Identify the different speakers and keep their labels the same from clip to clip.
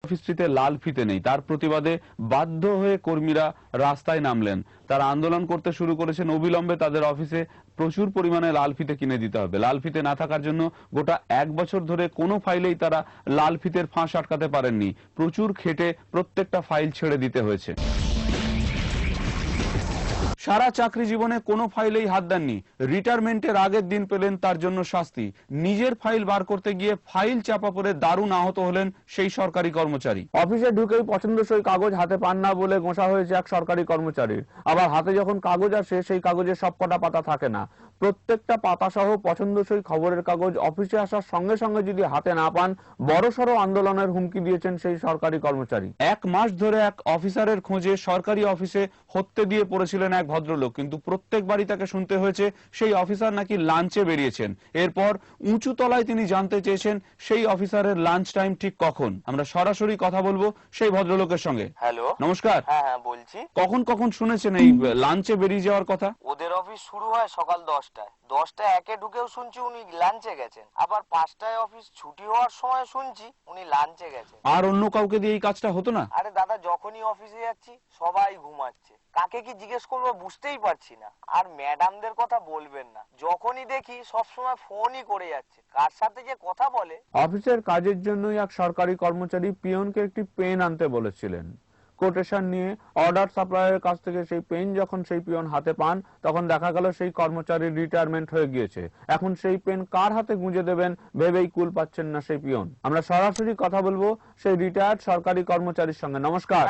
Speaker 1: অফিসটিতে লাল ফিতে নেই, তার প্রতিবাদে বাধ্য হয়ে কর্মীরা রাস্তায় নামলেন। তারা আন্দোলন করতে শুরু করেছেন, অবিলম্বে তাদের অফিসে প্রচুর পরিমাণে লাল ফিতে কিনে দিতে হবে। লাল ফিতে না থাকার জন্য গোটা 1 বছর ধরে কোনো ফাইলেই তারা লাল ফিতের ফাঁস আটকাতে পারেননি। প্রচুর খেটে প্রত্যেকটা ফাইল ছেড়ে দিতে হয়েছে। সারা চাকরি জীবনে কোনো ফাইলেই হাত দেননি, রিটায়ারমেন্টের আগের দিন পেলেন তার জন্য শাস্তি। নিজের ফাইল বার করতে গিয়ে ফাইল চাপা পড়ে দারুণ আহত হলেন সেই সরকারি কর্মচারী।
Speaker 2: অফিসে ঢুকেই পছন্দসই কাগজ হাতে পান না বলে গোঁসা হয়েছে এক সরকারি কর্মচারীর। আবার হাতে যখন কাগজ আসে সেই কাগজে সবকটা পাতা থাকে না। প্রত্যেকটা পাতা সহ পছন্দসই খবরের কাগজ অফিসে আসার সঙ্গে সঙ্গে যদি হাতে না পান, বড়সড় আন্দোলনের হুমকি দিয়েছেন সেই সরকারি কর্মচারী।
Speaker 1: 1 মাস ধরে এক অফিসারের খোঁজে সরকারি অফিসে হত্যে দিয়ে পড়েছিলেন এক ভদ্রলোক, কিন্তু প্রত্যেকবারই তাকে শুনতে হয়েছে সেই অফিসার নাকি লাঞ্চে বেরিয়েছেন। এরপর উঁচু তলায় তিনি জানতে চেয়েছেন সেই অফিসারের লাঞ্চ টাইম ঠিক কখন। আমরা সরাসরি কথা বলবো সেই ভদ্রলোকের সঙ্গে।
Speaker 3: হ্যালো,
Speaker 1: নমস্কার।
Speaker 3: হ্যাঁ বলছি।
Speaker 1: কখন কখন শুনেছেন এই লাঞ্চে বেরিয়ে যাওয়ার কথা?
Speaker 3: ওদের অফিস শুরু হয় সকাল 10টায়। 10টায় একে ঢুকেও শুনছি উনি লাঞ্চে গেছেন। আবার 5টায় অফিস ছুটি হওয়ার সময় শুনছি উনি লাঞ্চে গেছেন।
Speaker 1: আর অন্য কাউকে দিয়ে এই কাজটা হতো না?
Speaker 3: আরে দাদা, যখনই অফিসে যাচ্ছি সবাই ঘুমাচ্ছে, কাকে কি জিজ্ঞেস করবো বুঝতেই পারছি না। আর ম্যাডামদের কথা বলবেন না, যখনই দেখি সবসময় ফোনই করে যাচ্ছে, কার সাথে যে কথা বলে।
Speaker 2: অফিসের কাজের জন্যই এক সরকারি কর্মচারী পিয়নকে একটি পেন আনতে বলেছিলেন। কোটেশন নিয়ে অর্ডার সাপ্লায়ারের কাছ থেকে সেই পেন যখন সেই পিয়ন হাতে পান, তখন দেখা গেল সেই কর্মচারীর রিটায়ারমেন্ট হয়ে গিয়েছে। এখন সেই পেন কার হাতে গুঁজে দেবেন ভেবেই কুল পাচ্ছেন না সেই পিয়ন। আমরা সরাসরি কথা বলবো সেই রিটায়ার্ড সরকারি কর্মচারীর সঙ্গে। নমস্কার।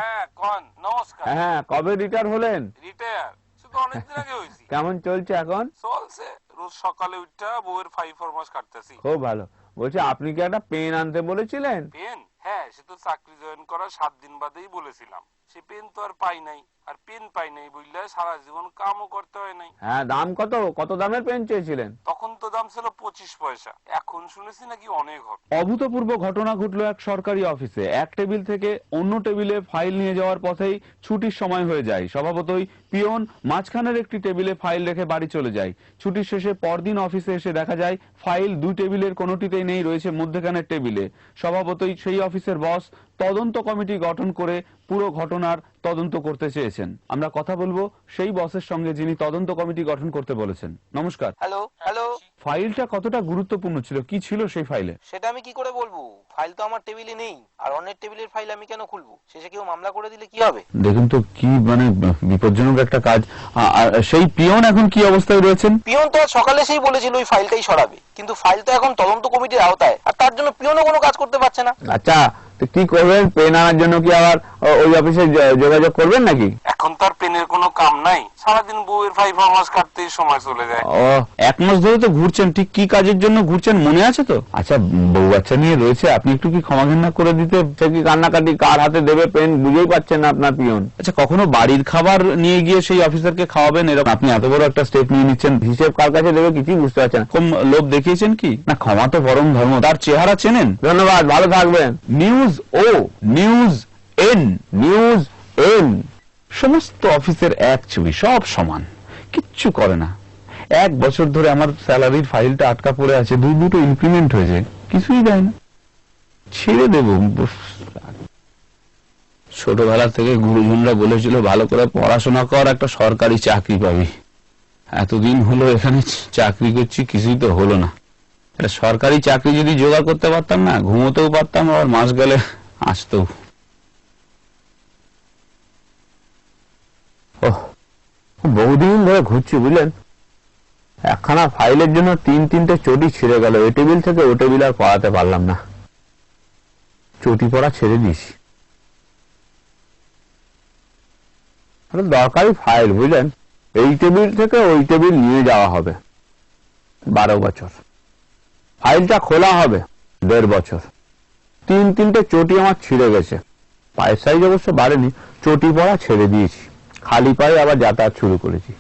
Speaker 4: নমস্কার।
Speaker 2: হ্যাঁ, কবে রিটায়ার হলেন?
Speaker 4: রিটায়ার শুধু অনেকদিন আগে হয়েছি।
Speaker 2: কেমন চলছে এখন?
Speaker 4: চলছে, রোজ সকালে উঠা বউয়ের 5 মাস কাটতেছি।
Speaker 2: খুব ভালো। বলছি, আপনি কি একটা পেন আনতে বলেছিলেন?
Speaker 4: পেন? হ্যাঁ, সে তো চাকরি জয়েন করার 7 দিন বাদেই বলেছিলাম। সে পেন তো আর পাই নাই, আর পেন পাই নাই বললে সারা জীবন কামও করতে হয় নাই।
Speaker 2: হ্যাঁ, দাম কত? কত দামের পেন চেয়েছিলেন?
Speaker 4: তখন তো দাম ছিল 25 পয়সা, এখন শুনেছি নাকি অনেক হবে।
Speaker 1: অভূতপূর্ব ঘটনা ঘটলো এক সরকারি অফিসে। এক টেবিল থেকে অন্য টেবিলে ফাইল নিয়ে যাওয়ার পথেই ছুটির সময় হয়ে যায়। স্বভাবতই পিয়ন মাঝখানের একটি টেবিলে ফাইল রেখে বাড়ি চলে যায়। ছুটির শেষে পরদিন অফিসে এসে দেখা যায় ফাইল 2 টেবিলের কোনোটিতেই নেই, রয়েছে মধ্যখানের টেবিলে। স্বভাবতই সেই অফিসের বস তদন্ত কমিটি গঠন করে পুরো ঘটনার তদন্ত করতে চেয়েছেন। আমরা কথা বলবো সেই বসের সঙ্গে যিনি তদন্ত কমিটি গঠন করতে বলেছেন। নমস্কার।
Speaker 3: হ্যালো।
Speaker 1: ফাইলটা কতটা গুরুত্বপূর্ণ ছিল? কি ছিল সেই ফাইলে?
Speaker 3: সেটা আমি কি করে বলবো? ফাইল তো আমার টেবিলে নেই, আর অন্যের টেবিলের ফাইল আমি কেন খুলবো? শেষে কেউ মামলা করে দিলে কি হবে?
Speaker 1: দেখুন তো, কি বিপজ্জনক একটা কাজ। সেই পিয়ন এখন কি অবস্থায় রয়েছেন?
Speaker 3: পিয়ন তো আজ সকালে সেই বলেছিল ওই ফাইলটাই সরাবে, কিন্তু ফাইল তো এখন তদন্ত কমিটির আওতায়, আর তার জন্য পিয়নও কোনো কাজ করতে পারছে না।
Speaker 2: আচ্ছা, তো কি করবেন? পেন আনার জন্য কি আবার ওই অফিসে যোগাযোগ করবেন নাকি?
Speaker 4: এখন তার পেনের কোনো কাম নাই, সারাদিন বউয়ের 5 মাস কাটতেই সময় চলে যায়।
Speaker 1: ও, 1 মাস ধরে তো ঘুরছেন, ঠিক কি কাজের জন্য ঘুরছেন মনে আছে তো? আচ্ছা, বউ বাচ্চা নিয়ে রয়েছে, আপনি একটু কি ক্ষমা ঘেন্না করে দিতে?
Speaker 2: সে কি কান্নাকাটি, কার হাতে দেবে পেন বুঝেই পাচ্ছেন না আপনার পিয়ন।
Speaker 1: আচ্ছা, কখনো বাড়ির খাবার নিয়ে গিয়ে সেই অফিসারকে খাওয়াবেন? এরকম আপনি এত বড় একটা স্টেপ নিয়ে নিচ্ছেন,
Speaker 2: হিসেব কার কাছে দেবে কিছুই বুঝতে পারছেন না।
Speaker 1: কম লোভ দেখিয়েছেন কি? না, ক্ষমা তো পরম ধর্ম। তার চেহারা চেনেন?
Speaker 2: ধন্যবাদ, ভালো থাকবেন।
Speaker 1: নিউজ ও, নিউজ এন,
Speaker 2: নিউজ এন।
Speaker 1: সমস্ত অফিসের এক ছবি, সব সমান, কিচ্ছু করে না। 1 বছর ধরে আমার স্যালারির ফাইলটা আটকা পড়ে আছে, দুটো ইনক্রিমেন্ট হয়েছে, কিছুই দেয় না। ছেড়ে দেব। ছোটবেলা থেকে গুরুজনরা বলেছিল ভালো করে পড়াশোনা কর, একটা সরকারি চাকরি পাবি। এতদিন হলো এখানে চাকরি করছি, কিছুই তো হলো না। একটা সরকারি চাকরি যদি জোগাড় করতে পারতাম না, ঘুমোতেও পারতাম, আবার মাস গেলে আসতেও।
Speaker 2: বহুদিন ধরে ঘুরছি বুঝলেন, একখানা ফাইলের জন্য 3-3টে চটি ছিঁড়ে গেল। এ টেবিল থেকে ও টেবিল আর পড়াতে পারলাম না, চটি পড়া ছেড়ে দিয়েছি। দরকারি ফাইল বুঝলেন, এই টেবিল থেকে ওই টেবিল নিয়ে যাওয়া হবে 12 বছর, ফাইলটা খোলা হবে 1.5 বছর। 3-3টে চটি আমার ছিঁড়ে গেছে, পায়ের সাইজ অবশ্য বাড়েনি, চটি পড়া ছেড়ে দিয়েছি, খালি পায়ে আবার যাতায়াত শুরু করেছি।